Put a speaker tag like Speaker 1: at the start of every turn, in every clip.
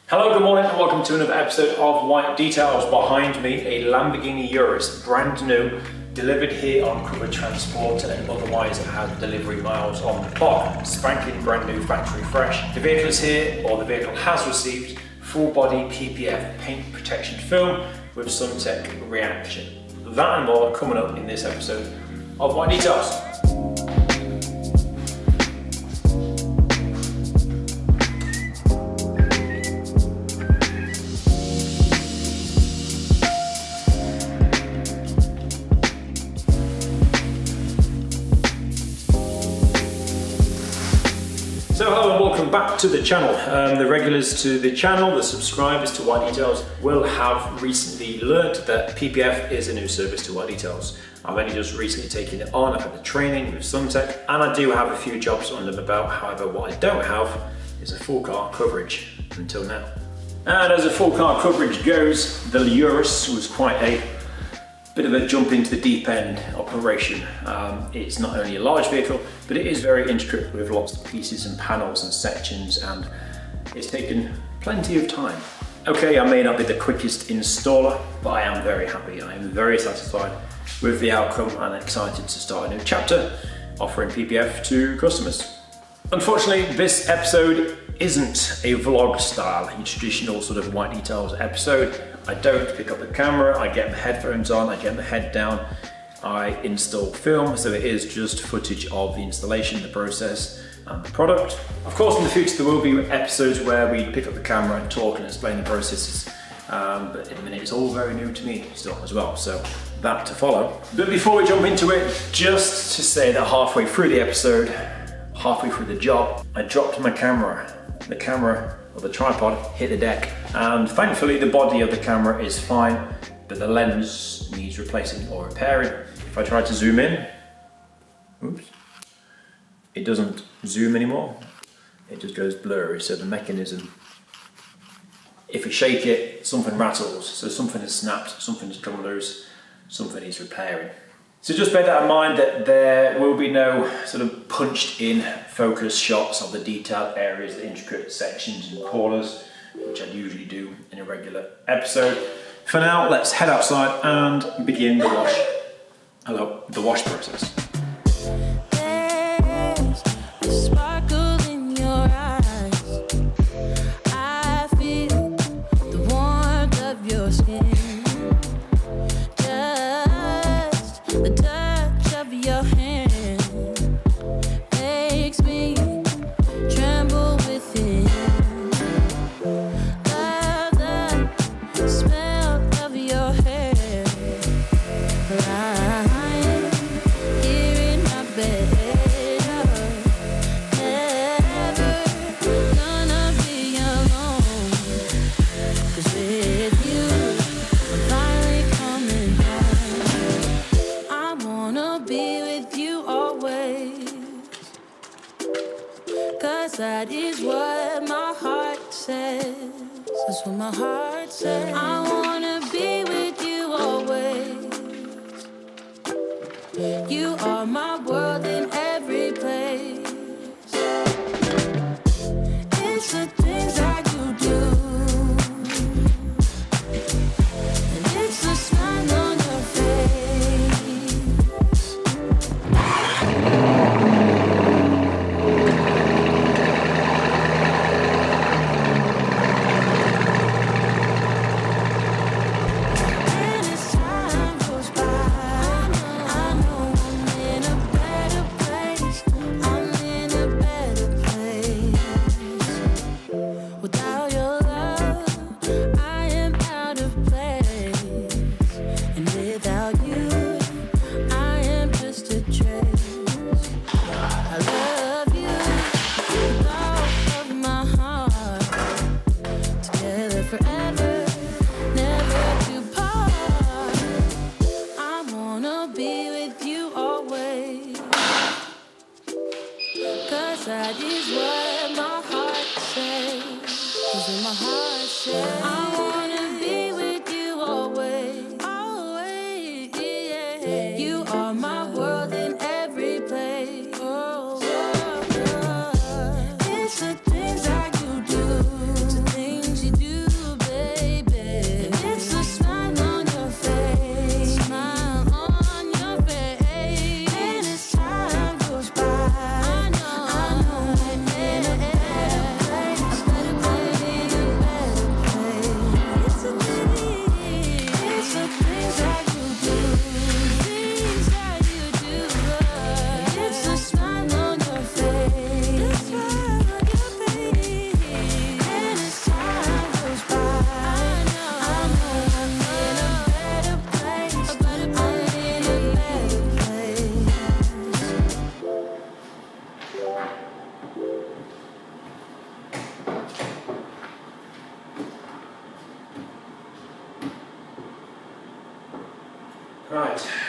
Speaker 1: Hello, good morning and welcome to another episode of WhiteDetails. Behind me, a Lamborghini Urus, brand new, delivered here on covered transport and otherwise it has delivery miles on the clock. Spanking brand new, factory fresh. The vehicle is here, or the vehicle has received, full body PPF paint protection film with Suntek Reaction. That and more coming up in this episode of WhiteDetails. So hello and welcome back to the channel. The regulars to the channel, the subscribers to WhiteDetails will have recently learnt that PPF is a new service to WhiteDetails. I've only just recently taken it on, I've had the training with Suntek and I do have a few jobs under my belt. However, what I don't have is a full car coverage until now. And as a full car coverage goes, the Urus was quite a bit of a jump into the deep end operation. It's not only a large vehicle, but it is very intricate with lots of pieces and panels and sections, and it's taken plenty of time. Okay, I may not be the quickest installer, but I am very happy. I am very satisfied with the outcome and excited to start a new chapter offering PPF to customers. Unfortunately, this episode isn't a vlog style, a traditional sort of WhiteDetails episode. I don't pick up the camera, I get the headphones on, I get the head down, I install film, so it is just footage of the installation, the process, and the product. Of course, in the future there will be episodes where we pick up the camera and talk and explain the processes, but in a minute it's all very new to me still as well, so that to follow. But before we jump into it, just to say that halfway through the episode, halfway through the job, I dropped my camera. The camera, or the tripod, hit the deck, and thankfully the body of the camera is fine, but the lens needs replacing or repairing. If I try to zoom in, oops, it doesn't zoom anymore, it just goes blurry. So the mechanism, if you shake it, something rattles, so something has snapped, something has come loose, something needs repairing. So just bear that in mind that there will be no sort of punched in focus shots of the detailed areas, the intricate sections and corners, which I'd usually do in a regular episode. For now, let's head outside and begin the wash process.
Speaker 2: There's a sparkle in your eyes. I feel the warmth of your skin. The touch of your hand makes me tremble within. Love the smell of your hair. Lying here in my bed. Never gonna be alone. 'Cause with you, I'm finally coming home. I wanna be with you always, 'cause that is what my heart says. That's what my heart says. I wanna be with you always. You are my world in every place. It's the things that you do, and it's the smile on your face. And as time goes by, I know I'm in a better place. I'm in a better place. Without your love, I am out of place. And without you, I am just a trace. I love you with all of my heart. Together forever, never to part. I wanna be with you always, 'cause that is what my heart says. Is what my heart says. I wanna be with you always. Always, yeah. You are my world in every place. Oh, it's the things that you do. It's the things you do.
Speaker 1: Right.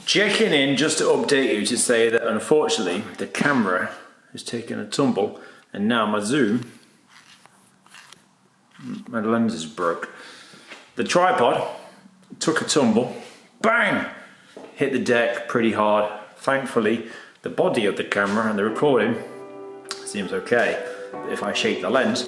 Speaker 1: Checking in just to update you to say that unfortunately the camera has taken a tumble and now my lens is broke. The tripod took a tumble, bang, hit the deck pretty hard. Thankfully the body of the camera and the recording seems okay. If I shake the lens,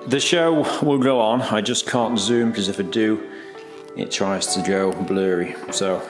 Speaker 1: the show will go on. I just can't zoom because if I do, it tries to go blurry. So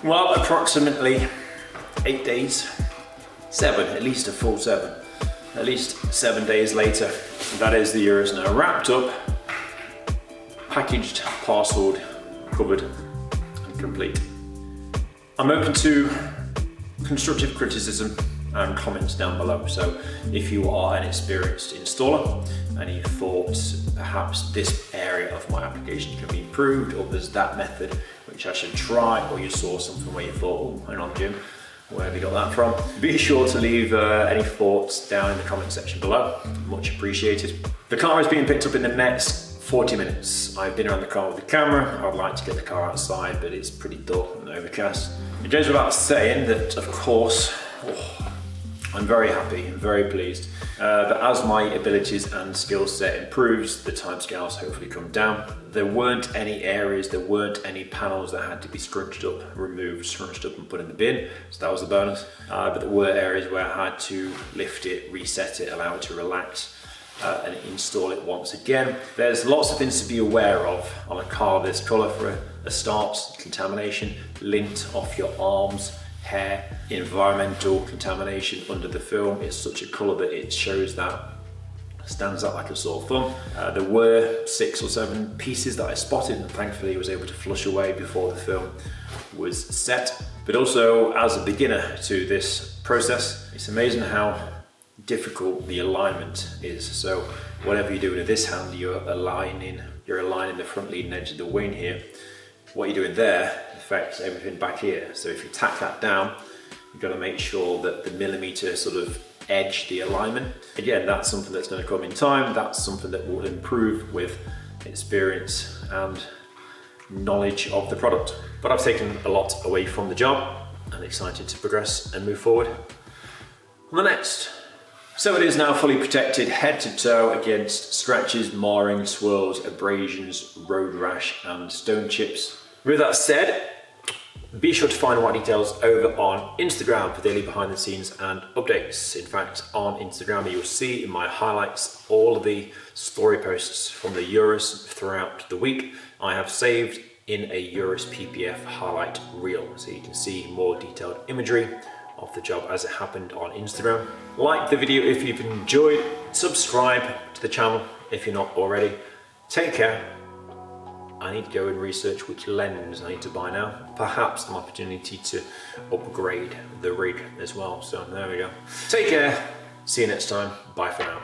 Speaker 1: Well, approximately 8 days, 7, at least a full 7. At least 7 days later, that is the Urus now wrapped up, packaged, parcelled, covered, and complete. I'm open to constructive criticism and comments down below. So if you are an experienced installer and you thought perhaps this area of my application can be improved, or there's that method which I should try, or you saw something where you thought, oh, hang on Jim, where have you got that from? Be sure to leave any thoughts down in the comment section below. Much appreciated. The car is being picked up in the next 40 minutes. I've been around the car with the camera. I'd like to get the car outside, but it's pretty dull and overcast. It goes without saying that, of course, I'm very happy and very pleased that as my abilities and skill set improves, the timescales hopefully come down. There weren't any areas, there weren't any panels that had to be scrunched up, removed, scrunched up and put in the bin, so that was a bonus. But there were areas where I had to lift it, reset it, allow it to relax, and install it once again. There's lots of things to be aware of on a car of this colour. For a start, contamination, lint off your arms, hair, environmental contamination under the film. It's such a colour that it shows that, stands out like a sore thumb. There were 6 or 7 pieces that I spotted and thankfully was able to flush away before the film was set. But also, as a beginner to this process, it's amazing how difficult the alignment is. So whatever you're doing with this hand, you're aligning the front leading edge of the wing here. What you're doing there affects everything back here. So if you tack that down, you've got to make sure that the millimeter sort of edge the alignment. Again, that's something that's going to come in time. That's something that will improve with experience and knowledge of the product. But I've taken a lot away from the job and excited to progress and move forward on the next. So it is now fully protected head to toe against scratches, marring, swirls, abrasions, road rash and stone chips. With that said, be sure to find WhiteDetails over on Instagram for daily behind the scenes and updates. In fact, on Instagram you'll see in my highlights all of the story posts from the Urus throughout the week. I have saved in a Urus PPF highlight reel, so you can see more detailed imagery of the job as it happened on Instagram. Like the video if you've enjoyed, subscribe to the channel if you're not already. Take care. I need to go and research which lens I need to buy now. Perhaps an opportunity to upgrade the rig as well. So there we go. Take care. See you next time. Bye for now.